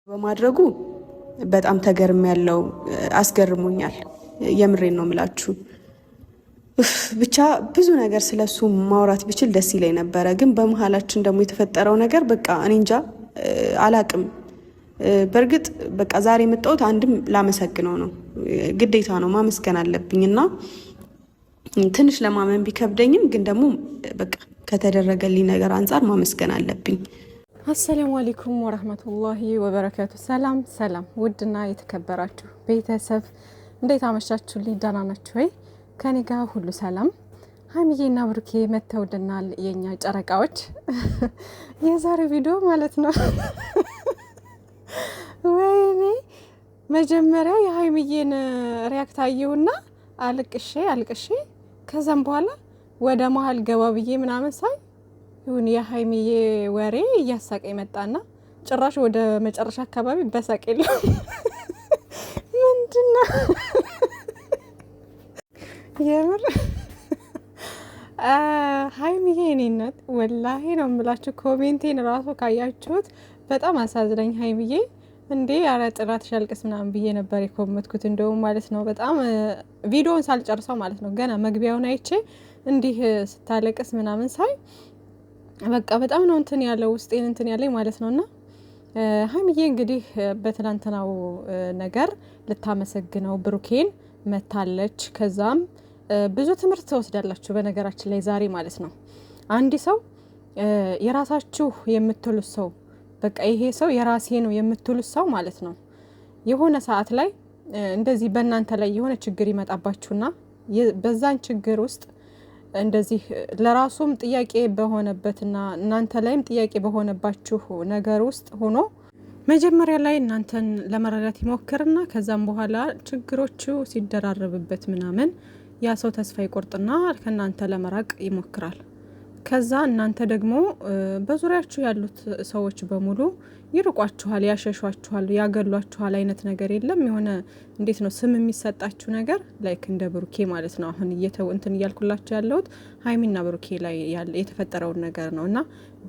በማድረጉ በጣም ተገርም ያለው አስገርሞኛል። የምሬን ነው ምላችሁ። ብቻ ብዙ ነገር ስለሱ ማውራት ብችል ደስ ይለኝ ነበረ፣ ግን በመሀላችን ደግሞ የተፈጠረው ነገር በቃ እኔ እንጃ አላቅም። በእርግጥ በቃ ዛሬ የመጣሁት አንድም ላመሰግነው ነው፣ ግዴታ ነው ማመስገን አለብኝ እና ትንሽ ለማመን ቢከብደኝም ግን ደግሞ በቃ ከተደረገልኝ ነገር አንጻር ማመስገን አለብኝ። አሰላሙ አለይኩም ወራህመቱላሂ ወበረካቱ። ሰላም ሰላም፣ ውድና የተከበራችሁ ቤተሰብ እንዴት አመሻችሁልኝ? ደህና ናችሁ ወይ? ከኔ ጋር ሁሉ ሰላም። ሀይሚዬና ብሩኬ መተውልናል፣ የኛ ጨረቃዎች። የዛሬ ቪዲዮ ማለት ነው ወይኔ መጀመሪያ የሀይሚዬን ሪያክት አየሁና አልቅሼ ከዛም በኋላ ወደ መሀል ገባ ብዬ ምናምን ሳይ ይሁን የሀይሚዬ ወሬ እያሳቀኝ መጣና ጭራሽ ወደ መጨረሻ አካባቢ በሳቅ የለም። ምንድነው የምር ሀይሚዬ እኔነት ወላሂ ነው የምላችሁ። ኮሜንቴን ራሱ ካያችሁት በጣም አሳዝነኝ። ሀይሚዬ እንዴ ኧረ ጥራትሽ ያልቅስ ምናምን ብዬ ነበር የኮመትኩት እንደውም ማለት ነው። በጣም ቪዲዮውን ሳልጨርሰው ማለት ነው ገና መግቢያውን አይቼ እንዲህ ስታለቅስ ምናምን ሳይ በቃ በጣም ነው እንትን ያለው ውስጤን እንትን ያለኝ ማለት ነውና ሀይሚዬ እንግዲህ በትናንትናው ነገር ልታመሰግነው ብሩኬን መታለች። ከዛም ብዙ ትምህርት ተወስዳላችሁ በነገራችን ላይ ዛሬ ማለት ነው። አንድ ሰው የራሳችሁ የምትሉት ሰው በቃ ይሄ ሰው የራሴ ነው የምትሉት ሰው ማለት ነው የሆነ ሰዓት ላይ እንደዚህ በእናንተ ላይ የሆነ ችግር ይመጣባችሁና በዛን ችግር ውስጥ እንደዚህ ለራሱም ጥያቄ በሆነበትና እናንተ ላይም ጥያቄ በሆነባችሁ ነገር ውስጥ ሆኖ መጀመሪያ ላይ እናንተን ለመረዳት ይሞክርና ከዛም በኋላ ችግሮቹ ሲደራረብበት ምናምን ያ ሰው ተስፋ ይቆርጥና ከእናንተ ለመራቅ ይሞክራል። ከዛ እናንተ ደግሞ በዙሪያችሁ ያሉት ሰዎች በሙሉ ይርቋችኋል፣ ያሸሿችኋል፣ ያገሏችኋል አይነት ነገር የለም። የሆነ እንዴት ነው ስም የሚሰጣችሁ ነገር ላይክ እንደ ብሩኬ ማለት ነው። አሁን እንትን እያልኩላችሁ ያለሁት ሀይሚና ብሩኬ ላይ የተፈጠረውን ነገር ነው እና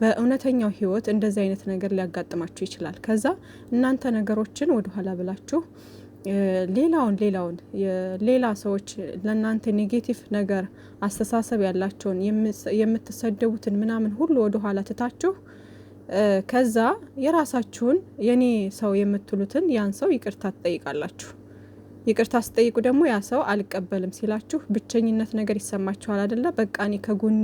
በእውነተኛው ህይወት እንደዚህ አይነት ነገር ሊያጋጥማችሁ ይችላል። ከዛ እናንተ ነገሮችን ወደኋላ ብላችሁ ሌላ ሰዎች ለእናንተ ኔጌቲቭ ነገር አስተሳሰብ ያላቸውን የምትሰደቡትን ምናምን ሁሉ ወደኋላ ትታችሁ ከዛ የራሳችሁን የኔ ሰው የምትሉትን ያን ሰው ይቅርታ ትጠይቃላችሁ። ይቅርታ ስጠይቁ ደግሞ ያ ሰው አልቀበልም ሲላችሁ ብቸኝነት ነገር ይሰማችኋል አይደለ? በቃ እኔ ከጎኔ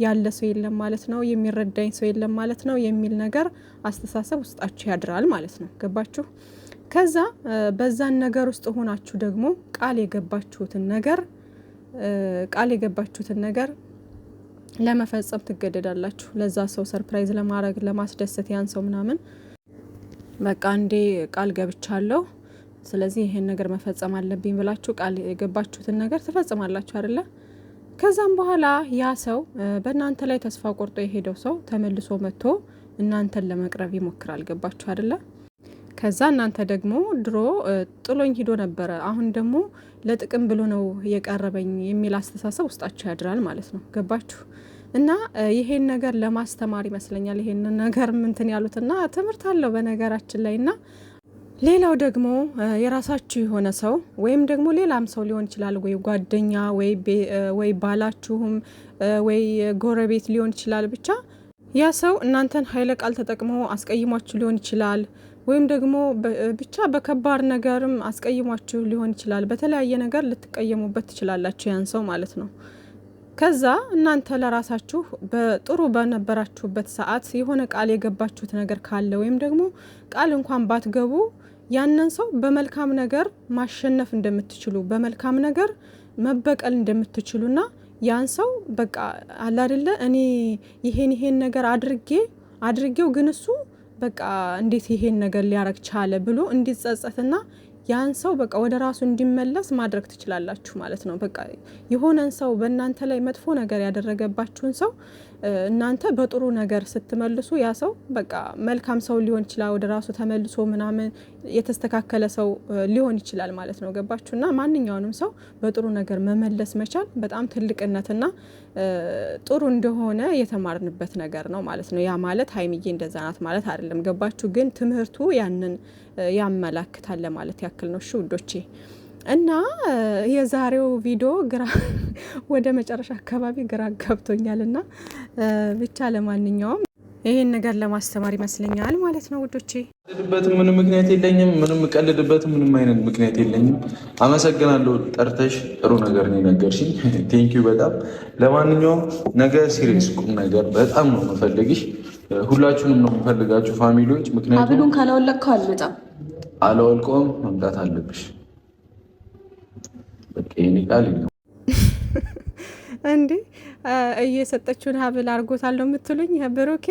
ያለ ሰው የለም ማለት ነው፣ የሚረዳኝ ሰው የለም ማለት ነው የሚል ነገር አስተሳሰብ ውስጣችሁ ያድራል ማለት ነው። ገባችሁ? ከዛ በዛን ነገር ውስጥ ሆናችሁ ደግሞ ቃል የገባችሁትን ነገር ለመፈጸም ትገደዳላችሁ። ለዛ ሰው ሰርፕራይዝ ለማድረግ ለማስደሰት ያን ሰው ምናምን በቃ እንዴ ቃል ገብቻለሁ ስለዚህ ይሄን ነገር መፈጸም አለብኝ ብላችሁ ቃል የገባችሁትን ነገር ትፈጽማላችሁ አይደለ? ከዛም በኋላ ያ ሰው በእናንተ ላይ ተስፋ ቆርጦ የሄደው ሰው ተመልሶ መጥቶ እናንተን ለመቅረብ ይሞክራል። ገባችሁ አይደለ? ከዛ እናንተ ደግሞ ድሮ ጥሎኝ ሂዶ ነበረ፣ አሁን ደግሞ ለጥቅም ብሎ ነው የቀረበኝ የሚል አስተሳሰብ ውስጣችሁ ያድራል ማለት ነው። ገባችሁ? እና ይሄን ነገር ለማስተማር ይመስለኛል ይሄን ነገር ምንትን ያሉትና ትምህርት አለው በነገራችን ላይ። እና ሌላው ደግሞ የራሳችሁ የሆነ ሰው ወይም ደግሞ ሌላም ሰው ሊሆን ይችላል፣ ወይ ጓደኛ ወይ ባላችሁም ወይ ጎረቤት ሊሆን ይችላል። ብቻ ያ ሰው እናንተን ኃይለ ቃል ተጠቅሞ አስቀይሟችሁ ሊሆን ይችላል፣ ወይም ደግሞ ብቻ በከባድ ነገርም አስቀይሟችሁ ሊሆን ይችላል። በተለያየ ነገር ልትቀየሙበት ትችላላችሁ ያን ሰው ማለት ነው። ከዛ እናንተ ለራሳችሁ በጥሩ በነበራችሁበት ሰዓት የሆነ ቃል የገባችሁት ነገር ካለ ወይም ደግሞ ቃል እንኳን ባትገቡ ያንን ሰው በመልካም ነገር ማሸነፍ እንደምትችሉ በመልካም ነገር መበቀል እንደምትችሉና ያን ሰው በቃ አለ አይደለ እኔ ይሄን ነገር አድርጌው ግን እሱ በቃ እንዴት ይሄን ነገር ሊያረግ ቻለ ብሎ እንዲጸጸትና ያን ሰው በቃ ወደ ራሱ እንዲመለስ ማድረግ ትችላላችሁ ማለት ነው። በቃ የሆነን ሰው በእናንተ ላይ መጥፎ ነገር ያደረገባችሁን ሰው እናንተ በጥሩ ነገር ስትመልሱ ያ ሰው በቃ መልካም ሰው ሊሆን ይችላል፣ ወደ ራሱ ተመልሶ ምናምን የተስተካከለ ሰው ሊሆን ይችላል ማለት ነው። ገባችሁና ማንኛውንም ሰው በጥሩ ነገር መመለስ መቻል በጣም ትልቅነትና ጥሩ እንደሆነ የተማርንበት ነገር ነው ማለት ነው። ያ ማለት ሀይሚዬ እንደዛ ናት ማለት አይደለም። ገባችሁ? ግን ትምህርቱ ያንን ያመላክታል ማለት ያክል ነው። እሺ ውዶቼ እና የዛሬው ቪዲዮ ግራ ወደ መጨረሻ አካባቢ ግራ ገብቶኛል እና ብቻ ለማንኛውም ይሄን ነገር ለማስተማር ይመስለኛል ማለት ነው ውዶቼ። ቀልድበትም ምንም ምክንያት የለኝም፣ ምንም ቀልድበትም ምንም አይነት ምክንያት የለኝም። አመሰግናለሁ ጠርተሽ ጥሩ ነገር ነው የነገርሽኝ። ቴንኪዩ በጣም። ለማንኛውም ነገ ሲሪየስ ቁም ነገር በጣም ነው የምፈልግሽ። ሁላችሁንም ነው የምፈልጋችሁ ፋሚሊዎች። ምክንያቱም ሀብሉን ካላወለቅከው አልመጣም። አላወልቀውም፣ መምጣት አለብሽ። በቃ የኔ ቃል ነው እንዴ እየሰጠችውን ሀብል አርጎታል ነው የምትሉኝ? ብሩኬ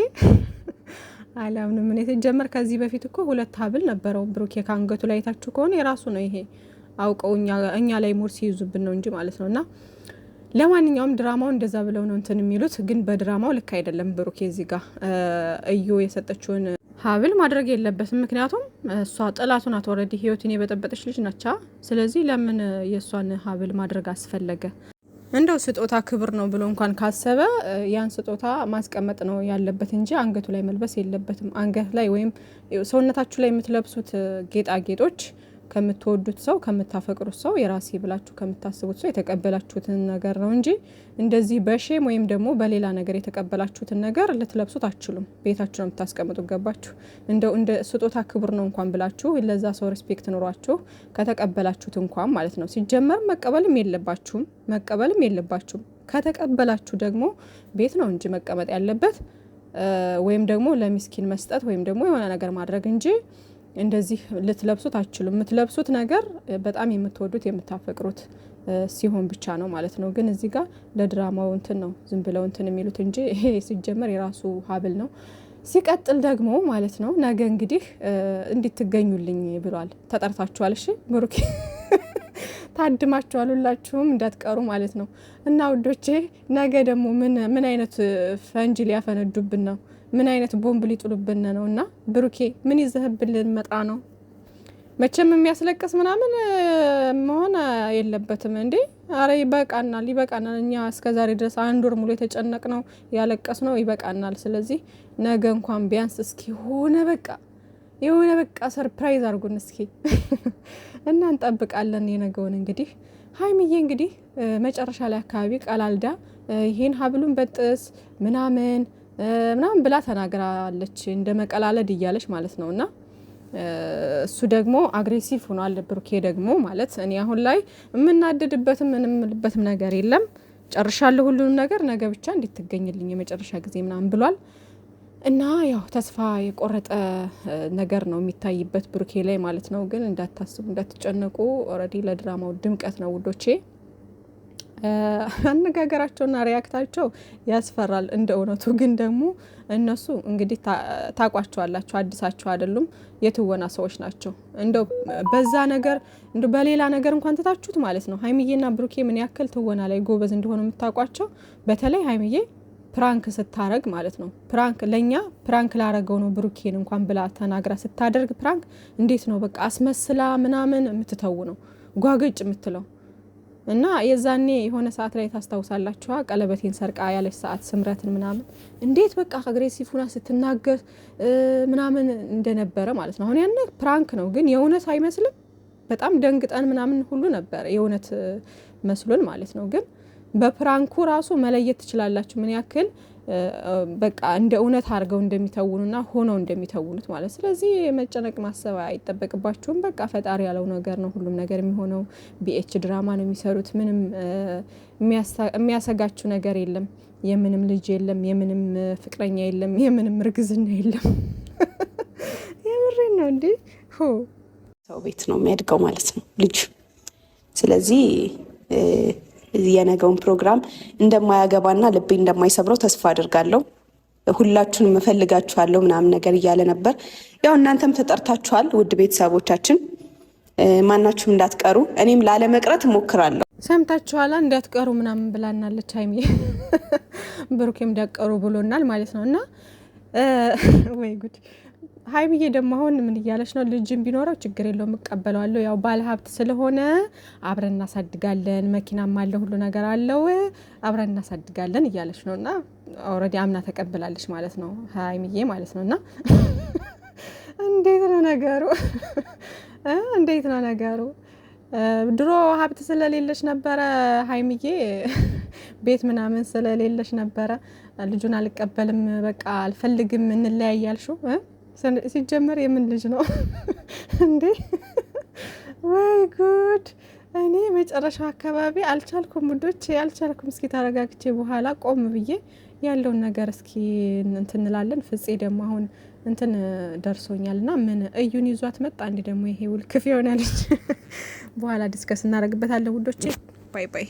አላምንም እኔ ሲጀመር። ከዚህ በፊት እኮ 2 ሀብል ነበረው ብሩኬ ከአንገቱ ላይ ታችሁ ከሆነ የራሱ ነው ይሄ። አውቀው እኛ ላይ ሙር ሲይዙብን ነው እንጂ ማለት ነው። እና ለማንኛውም ድራማው እንደዛ ብለው ነው እንትን የሚሉት፣ ግን በድራማው ልክ አይደለም። ብሩኬ እዚህ ጋር እዩ የሰጠችውን ሀብል ማድረግ የለበትም። ምክንያቱም እሷ ጥላቱ ናት። ኦልሬዲ ህይወትን የበጠበጠች ልጅ ናቻ። ስለዚህ ለምን የእሷን ሀብል ማድረግ አስፈለገ? እንደው ስጦታ ክብር ነው ብሎ እንኳን ካሰበ ያን ስጦታ ማስቀመጥ ነው ያለበት እንጂ አንገቱ ላይ መልበስ የለበትም። አንገት ላይ ወይም ሰውነታችሁ ላይ የምትለብሱት ጌጣጌጦች ከምትወዱት ሰው ከምታፈቅሩት ሰው የራሴ ብላችሁ ከምታስቡት ሰው የተቀበላችሁትን ነገር ነው እንጂ እንደዚህ በሼም ወይም ደግሞ በሌላ ነገር የተቀበላችሁትን ነገር ልትለብሱት አትችሉም። ቤታችሁ ነው የምታስቀምጡት። ገባችሁ? እንደው እንደ ስጦታ ክብር ነው እንኳን ብላችሁ ለዛ ሰው ሪስፔክት ኖሯችሁ ከተቀበላችሁት እንኳን ማለት ነው። ሲጀመር መቀበልም የለባችሁም። ከተቀበላችሁ ደግሞ ቤት ነው እንጂ መቀመጥ ያለበት ወይም ደግሞ ለሚስኪን መስጠት ወይም ደግሞ የሆነ ነገር ማድረግ እንጂ እንደዚህ ልትለብሱት አትችሉም። የምትለብሱት ነገር በጣም የምትወዱት የምታፈቅሩት ሲሆን ብቻ ነው ማለት ነው። ግን እዚህ ጋር ለድራማው እንትን ነው ዝም ብለው እንትን የሚሉት እንጂ ይሄ ሲጀመር የራሱ ሀብል ነው። ሲቀጥል ደግሞ ማለት ነው ነገ እንግዲህ እንድትገኙልኝ ብሏል። ተጠርታችኋል። እሺ ብሩኬ ታድማችኋል። ሁላችሁም እንዳትቀሩ ማለት ነው። እና ውዶቼ ነገ ደግሞ ምን አይነት ፈንጂ ሊያፈነዱብን ነው? ምን አይነት ቦምብ ሊጥሉብን ነው? እና ብሩኬ ምን ይዘህብልን መጣ ነው? መቼም የሚያስለቅስ ምናምን መሆን የለበትም እንዴ። አረ ይበቃናል። እኛ እስከዛሬ ድረስ 1 ወር ሙሉ የተጨነቅ ነው ያለቀስ ነው ይበቃናል። ስለዚህ ነገ እንኳን ቢያንስ እስኪ የሆነ በቃ ሰርፕራይዝ አድርጉን እስኪ እና እንጠብቃለን የነገውን። እንግዲህ ሀይሚዬ እንግዲህ መጨረሻ ላይ አካባቢ ቀላልዳ ይሄን ሀብሉን በጥስ ምናምን ብላ ተናግራለች። እንደ መቀላለድ እያለች ማለት ነው። እና እሱ ደግሞ አግሬሲቭ ሆኗል። ብሩኬ ደግሞ ማለት እኔ አሁን ላይ የምናደድበትም ምንምልበትም ነገር የለም። ጨርሻለሁ ሁሉንም ነገር፣ ነገ ብቻ እንድትገኝልኝ የመጨረሻ ጊዜ ምናምን ብሏል። እና ያው ተስፋ የቆረጠ ነገር ነው የሚታይበት ብሩኬ ላይ ማለት ነው። ግን እንዳታስቡ እንዳትጨነቁ። ኦልሬዲ ለድራማው ድምቀት ነው ውዶቼ። አነጋገራቸውና ሪያክታቸው ያስፈራል እንደ እውነቱ። ግን ደግሞ እነሱ እንግዲህ ታቋቸዋላችሁ፣ አዲሳቸው አይደሉም፣ የትወና ሰዎች ናቸው። እንደው በዛ ነገር እንደው በሌላ ነገር እንኳን ትታችሁት ማለት ነው ሀይሚዬና ብሩኬ ምን ያክል ትወና ላይ ጎበዝ እንደሆኑ የምታውቋቸው። በተለይ ሀይሚዬ ፕራንክ ስታረግ ማለት ነው። ለኛ ፕራንክ ላረገው ነው ብሩኬን እንኳን ብላ ተናግራ ስታደርግ ፕራንክ እንዴት ነው በቃ አስመስላ ምናምን የምትተው ነው ጓገጭ የምትለው። እና የዛኔ የሆነ ሰዓት ላይ ታስታውሳላችኋ ቀለበቴን ሰርቃ ያለች ሰዓት ስምረትን ምናምን እንዴት በቃ አግሬሲቭ ሆና ስትናገር ምናምን እንደነበረ ማለት ነው። አሁን ያን ፕራንክ ነው ግን የእውነት አይመስልም። በጣም ደንግጠን ምናምን ሁሉ ነበር የእውነት መስሎን ማለት ነው። ግን በፕራንኩ ራሱ መለየት ትችላላችሁ ምን ያክል በቃ እንደ እውነት አድርገው እንደሚተውኑና ሆነው እንደሚተውኑት ማለት። ስለዚህ መጨነቅ ማሰብ አይጠበቅባችሁም። በቃ ፈጣሪ ያለው ነገር ነው ሁሉም ነገር የሚሆነው። ቢኤች ድራማ ነው የሚሰሩት። ምንም የሚያሰጋችሁ ነገር የለም። የምንም ልጅ የለም፣ የምንም ፍቅረኛ የለም፣ የምንም እርግዝና የለም። የምሬን ነው እንዴ። ሰው ቤት ነው የሚያድገው ማለት ነው ልጅ። ስለዚህ የነገውን ፕሮግራም እንደማያገባና ልቤ እንደማይሰብረው ተስፋ አድርጋለሁ። ሁላችሁንም እፈልጋችኋለሁ ምናምን ነገር እያለ ነበር። ያው እናንተም ተጠርታችኋል ውድ ቤተሰቦቻችን፣ ማናችሁም እንዳትቀሩ። እኔም ላለመቅረት እሞክራለሁ። ሰምታችኋላ እንዳትቀሩ ምናምን ብላናለች ሀይሚ። ብሩኬም እንዳትቀሩ ብሎናል ማለት ነው። እና ወይ ጉድ ሀይሚዬ ደግሞ አሁን ምን እያለች ነው? ልጅም ቢኖረው ችግር የለውም እቀበለዋለሁ፣ ያው ባለ ሀብት ስለሆነ አብረን እናሳድጋለን፣ መኪናም አለ ሁሉ ነገር አለው፣ አብረን እናሳድጋለን እያለች ነው። እና ኦልሬዲ አምና ተቀብላለች ማለት ነው ሀይሚዬ ማለት ነው። እና እንዴት ነው ነገሩ? እንዴት ነው ነገሩ? ድሮ ሀብት ስለሌለች ነበረ ሀይሚዬ ቤት ምናምን ስለሌለች ነበረ ልጁን አልቀበልም በቃ አልፈልግም እንለያያልሽው። ሲጀመር የምን ልጅ ነው እንዴ? ወይ ጉድ! እኔ መጨረሻው አካባቢ አልቻልኩም ውዶች፣ አልቻልኩም። እስኪ ተረጋግቼ በኋላ ቆም ብዬ ያለውን ነገር እስኪ እንትን እንላለን። ፍፄ ደግሞ አሁን እንትን ደርሶኛል እና ምን እዩን ይዟት መጣ እንዲ ደግሞ ይሄ ውልክፍ የሆነ ልጅ። በኋላ ዲስከስ እናደርግበታለን ውዶቼ። ባይ ባይ።